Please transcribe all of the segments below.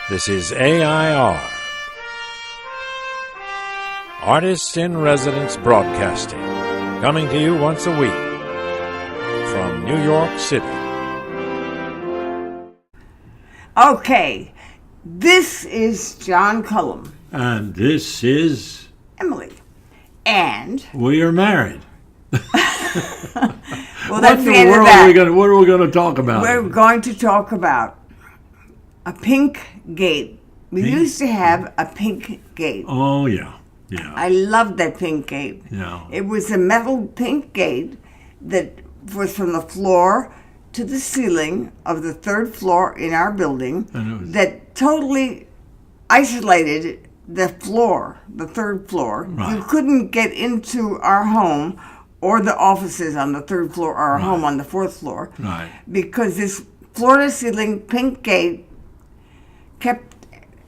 This is AI.R. Artists in Residence Broadcasting, coming to you once a week from New York City. Okay, this is John Cullum. And this is Emily. And we are married. well, that's the end of what that. What are we going to talk about? We're going to talk about a pink gate. We used to have a pink gate. Oh, yeah. I loved that pink gate. Yeah. It was a metal pink gate that was from the floor to the ceiling of the third floor in our building that totally isolated the floor, the third floor. Right. You couldn't get into our home or the offices on the third floor or our home on the fourth floor. Right. Because this floor-to-ceiling pink gate kept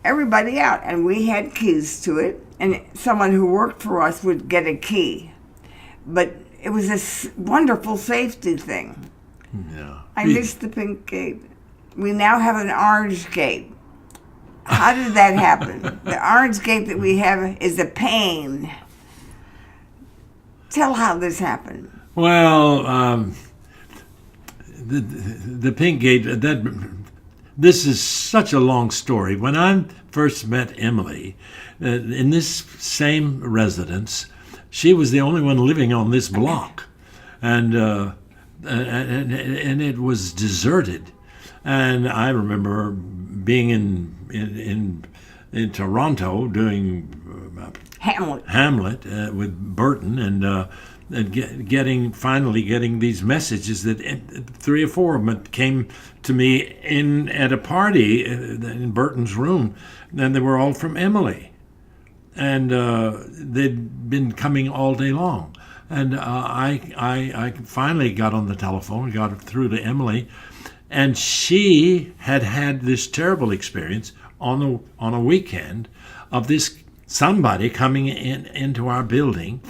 everybody out, and we had keys to it, and someone who worked for us would get a key. But it was a wonderful safety thing. Yeah. I miss the pink gate. We now have an orange gate. How did that happen? The orange gate that we have is a pain. Tell how this happened. Well, the pink gate, this is such a long story. When I first met Emily, in this same residence, she was the only one living on this block. And it was deserted. And I remember being in Toronto doing Hamlet with Burton, and finally getting these messages that 3 or 4 of them came to me at a party in Burton's room, and they were all from Emily, and they'd been coming all day long. And I finally got on the telephone, got through to Emily, and she had this terrible experience on a weekend of this somebody coming into our building,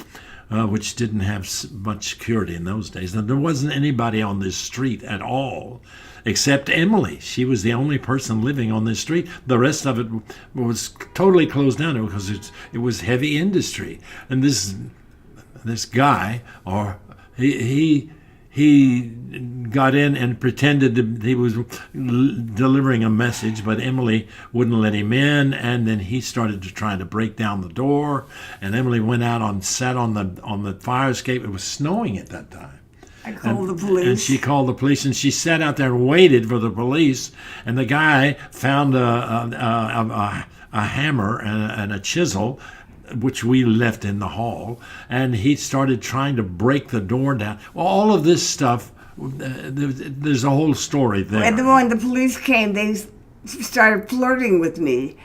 which didn't have much security in those days. And there wasn't anybody on this street at all except Emily. She was the only person living on this street. The rest of it was totally closed down because it was heavy industry. And this guy, or he got in and pretended he was delivering a message, but Emily wouldn't let him in, and then he started to try to break down the door, and Emily went out sat on the fire escape. It was snowing at that time. I called the police. And she called the police, and she sat out there and waited for the police, and the guy found a hammer and a chisel, which we left in the hall, and he started trying to break the door down. Well, all of this stuff, there's a whole story there. And when the police came, they started flirting with me.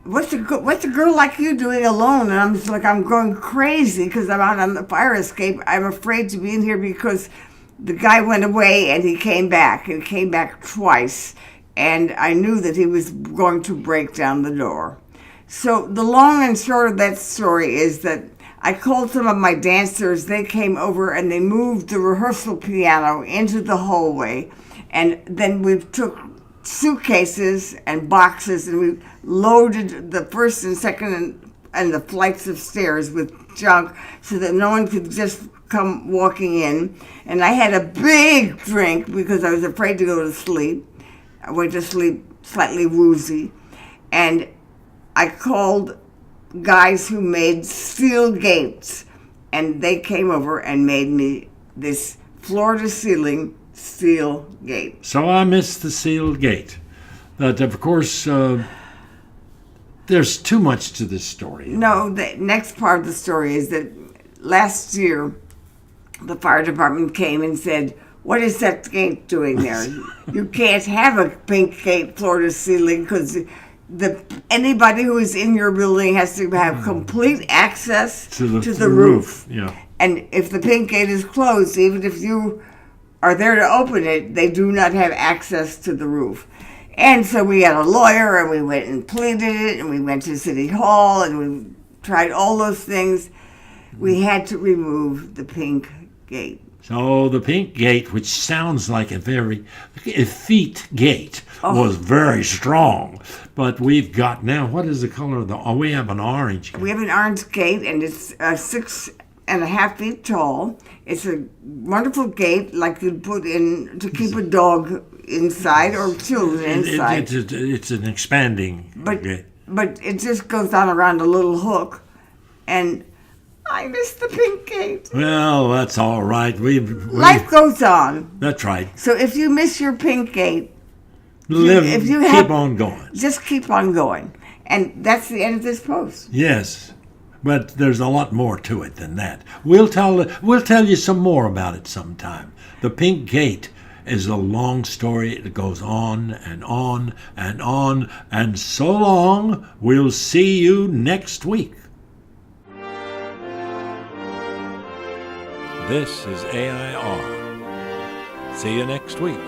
What's a girl like you doing alone? And I'm just like, I'm going crazy because I'm out on the fire escape. I'm afraid to be in here because the guy went away and he came back. And he came back twice. And I knew that he was going to break down the door. So the long and short of that story is that I called some of my dancers. They came over and they moved the rehearsal piano into the hallway. And then we took suitcases and boxes and we loaded the first and second and the flights of stairs with junk so that no one could just come walking in. And I had a big drink because I was afraid to go to sleep. I went to sleep slightly woozy. And I called guys who made steel gates, and they came over and made me this floor-to-ceiling steel gate. So I missed the sealed gate. But, of course, there's too much to this story. No, the next part of the story is that last year, the fire department came and said, "What is that gate doing there? You can't have a pink gate floor-to-ceiling because anybody who is in your building has to have complete access to the roof. Yeah. And if the pink gate is closed, even if you are there to open it, they do not have access to the roof." And so we had a lawyer, and we went and pleaded it, and we went to City Hall, and we tried all those things. We had to remove the pink gate. So the pink gate, which sounds like a very effete gate, was very strong. But we've got now, what is the color of the, we have an orange gate. We have an orange gate, and it's 6.5 feet tall. It's a wonderful gate like you'd put in to keep a dog inside or children inside. It's an expanding gate. But it just goes on around a little hook, and I miss the pink gate. Well, that's all right. Life goes on. That's right. So if you miss your pink gate, keep on going. Just keep on going. And that's the end of this post. Yes, but there's a lot more to it than that. We'll tell you some more about it sometime. The pink gate is a long story. It goes on and on and on. And so long, we'll see you next week. This is AI.R. See you next week.